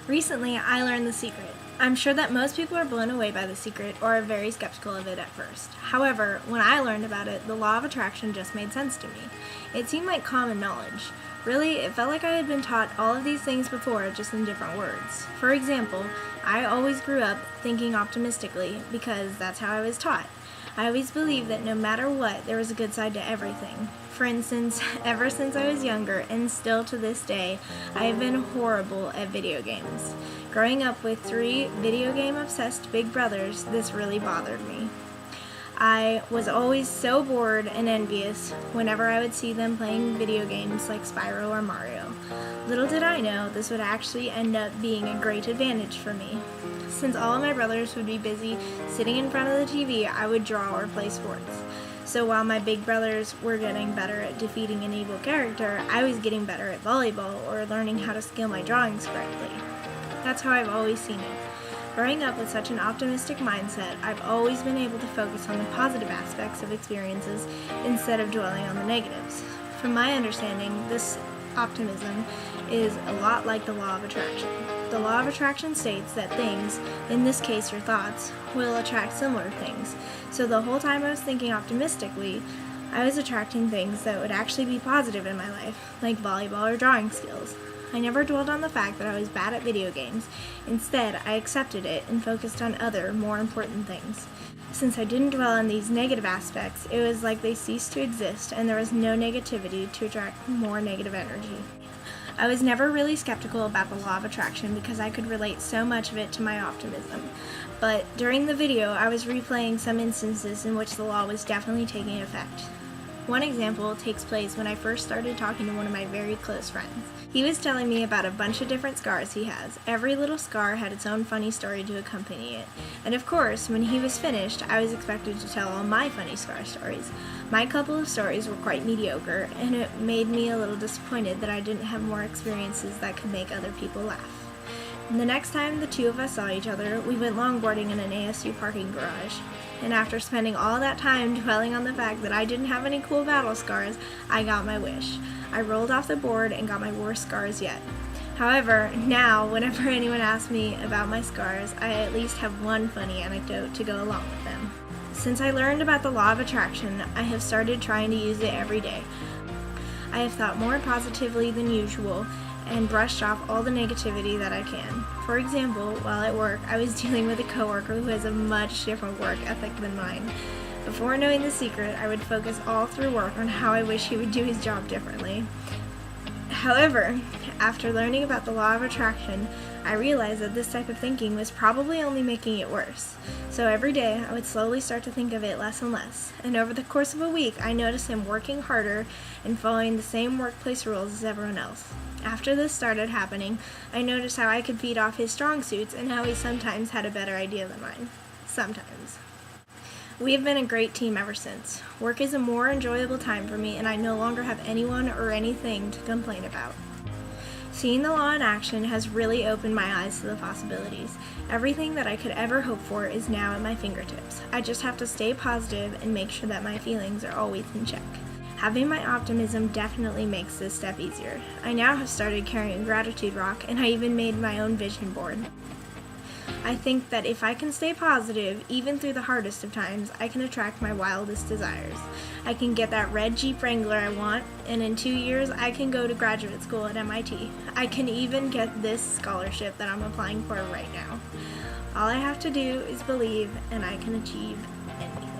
Recently, I learned the secret. I'm sure that most people are blown away by the secret or are very skeptical of it at first. However, when I learned about it, the law of attraction just made sense to me. It seemed like common knowledge. Really, it felt like I had been taught all of these things before, just in different words. For example, I always grew up thinking optimistically because that's how I was taught. I always believed that no matter what, there was a good side to everything. For instance, ever since I was younger, and still to this day, I have been horrible at video games. Growing up with 3 video game obsessed big brothers, this really bothered me. I was always so bored and envious whenever I would see them playing video games like Spyro or Mario. Little did I know this would actually end up being a great advantage for me. Since all of my brothers would be busy sitting in front of the TV, I would draw or play sports. So while my big brothers were getting better at defeating an evil character, I was getting better at volleyball or learning how to scale my drawings correctly. That's how I've always seen it. Growing up with such an optimistic mindset, I've always been able to focus on the positive aspects of experiences instead of dwelling on the negatives. From my understanding, this optimism is a lot like the law of attraction. The law of attraction states that things, in this case your thoughts, will attract similar things. So the whole time I was thinking optimistically, I was attracting things that would actually be positive in my life, like volleyball or drawing skills. I never dwelled on the fact that I was bad at video games. Instead, I accepted it and focused on other, more important things. Since I didn't dwell on these negative aspects, it was like they ceased to exist and there was no negativity to attract more negative energy. I was never really skeptical about the law of attraction because I could relate so much of it to my optimism. But during the video, I was replaying some instances in which the law was definitely taking effect. One example takes place when I first started talking to one of my very close friends. He was telling me about a bunch of different scars he has. Every little scar had its own funny story to accompany it. And of course, when he was finished, I was expected to tell all my funny scar stories. My couple of stories were quite mediocre, and it made me a little disappointed that I didn't have more experiences that could make other people laugh. And the next time the two of us saw each other, we went longboarding in an ASU parking garage. And after spending all that time dwelling on the fact that I didn't have any cool battle scars, I got my wish. I rolled off the board and got my worst scars yet. However, now, whenever anyone asks me about my scars, I at least have one funny anecdote to go along with them. Since I learned about the law of attraction, I have started trying to use it every day. I have thought more positively than usual and brushed off all the negativity that I can. For example, while at work, I was dealing with a coworker who has a much different work ethic than mine. Before knowing the secret, I would focus all through work on how I wish he would do his job differently. However, after learning about the law of attraction, I realized that this type of thinking was probably only making it worse. So every day, I would slowly start to think of it less and less. And over the course of a week, I noticed him working harder and following the same workplace rules as everyone else. After this started happening, I noticed how I could feed off his strong suits and how he sometimes had a better idea than mine. Sometimes. We have been a great team ever since. Work is a more enjoyable time for me, and I no longer have anyone or anything to complain about. Seeing the law in action has really opened my eyes to the possibilities. Everything that I could ever hope for is now at my fingertips. I just have to stay positive and make sure that my feelings are always in check. Having my optimism definitely makes this step easier. I now have started carrying gratitude rock, and I even made my own vision board. I think that if I can stay positive, even through the hardest of times, I can attract my wildest desires. I can get that red Jeep Wrangler I want, and in 2 years, I can go to graduate school at MIT. I can even get this scholarship that I'm applying for right now. All I have to do is believe, and I can achieve anything.